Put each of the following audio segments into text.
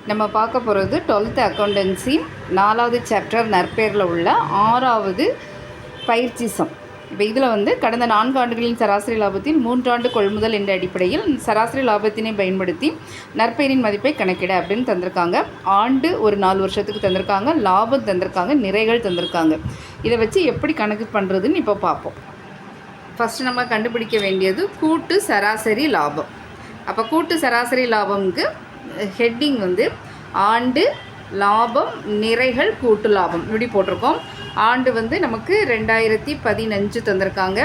நம்ம பார்க்க போகிறது 12th அக்கௌண்டன்சி 4வது சாப்டர் நற்பெயரில் உள்ள 6வது பயிற்சி சம். இப்போ இதில் கடந்த 4 ஆண்டுகளின் சராசரி லாபத்தில் 3 ஆண்டு கொள்முதல் என்ற அடிப்படையில் சராசரி லாபத்தினை பயன்படுத்தி நற்பெயரின் மதிப்பை கணக்கிட அப்படின்னு தந்திருக்காங்க. ஆண்டு ஒரு 4 வருஷத்துக்கு தந்திருக்காங்க, லாபம் தந்திருக்காங்க, நிறைகள் தந்திருக்காங்க. இதை வச்சு எப்படி கணக்கு பண்ணுறதுன்னு இப்போ பார்ப்போம். ஃபஸ்ட்டு நம்ம கண்டுபிடிக்க வேண்டியது கூட்டு சராசரி லாபம். அப்போ கூட்டு சராசரி லாபம்க்கு ஹெட்டிங் ஆண்டு லாபம் நிறைகள் கூட்டு லாபம் இப்படி போட்டிருக்கோம். ஆண்டு நமக்கு 2015 தந்திருக்காங்க,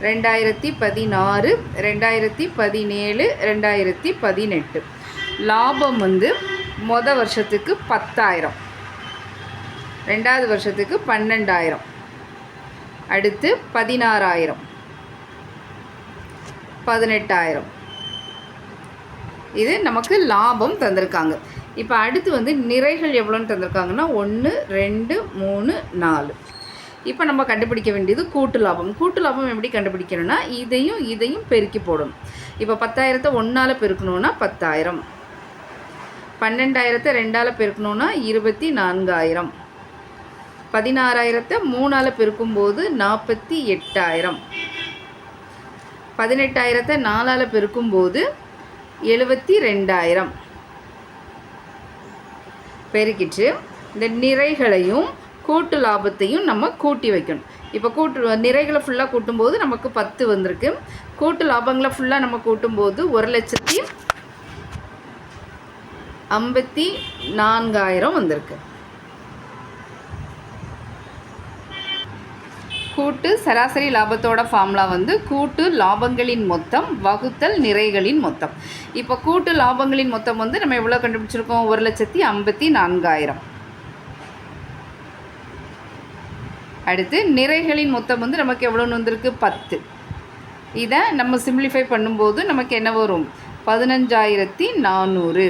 2016, 2017, 2018. லாபம் மொதல் வருஷத்துக்கு 10,000, ரெண்டாவது வருஷத்துக்கு 12,000, அடுத்து 16,000, 18,000. இது நமக்கு லாபம் தந்திருக்காங்க. இப்போ அடுத்து நிறைகள் எவ்வளோன்னு தந்திருக்காங்கன்னா 1, 2, 3, 4. இப்போ நம்ம கண்டுபிடிக்க வேண்டியது கூட்டு லாபம். கூட்டு லாபம் எப்படி கண்டுபிடிக்கணும்னா இதையும் பெருக்கி போடணும். இப்போ 10,000 1ஆல் பெருக்கணுன்னா 10,000, 12,000 2ஆல் பெருக்கணுன்னா 24,000, 16,000 3ஆல் பெருக்கும்போது 48,000, 18,000 4ஆல் பெருக்கும்போது 72,000. பெருக்கிட்டு இந்த நிறைகளையும் கூட்டு லாபத்தையும் நம்ம கூட்டி வைக்கணும். இப்போ நிறைகளை ஃபுல்லாக கூட்டும்போது நமக்கு 10 வந்திருக்கு. கூட்டு லாபங்களை ஃபுல்லாக நம்ம கூட்டும்போது 1,54,000 வந்திருக்கு. கூட்டு சராசரி லாபத்தோட ஃபார்முலா கூட்டு லாபங்களின் மொத்தம் வகுத்தல் நிறைகளின் மொத்தம். இப்போ கூட்டு லாபங்களின் மொத்தம் நம்ம எவ்வளோ கண்டுபிடிச்சிருக்கோம்? 1,54,000. அடுத்து நிறைகளின் மொத்தம் நமக்கு எவ்வளோன்னு வந்திருக்கு? 10. இதை நம்ம சிம்பிளிஃபை பண்ணும்போது நமக்கு என்ன வரும்? 15,400.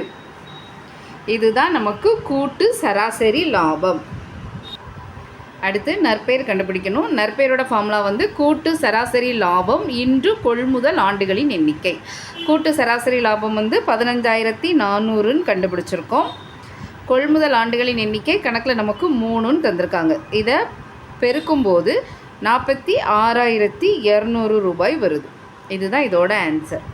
இதுதான் நமக்கு கூட்டு சராசரி லாபம். அடுத்து நற்பெயர் கண்டுபிடிக்கணும். நற்பெயரோட ஃபார்முலா கூட்டு சராசரி லாபம் இன்று கொள்முதல் ஆண்டுகளின் எண்ணிக்கை. கூட்டு சராசரி லாபம் 15,400ன்னு கண்டுபிடிச்சிருக்கோம். கொள்முதல் ஆண்டுகளின் எண்ணிக்கை கணக்கில் நமக்கு 3ன்னு தந்திருக்காங்க. இதை பெருக்கும்போது 46,200 ரூபாய் வருது. இதுதான் இதோட ஆன்சர்.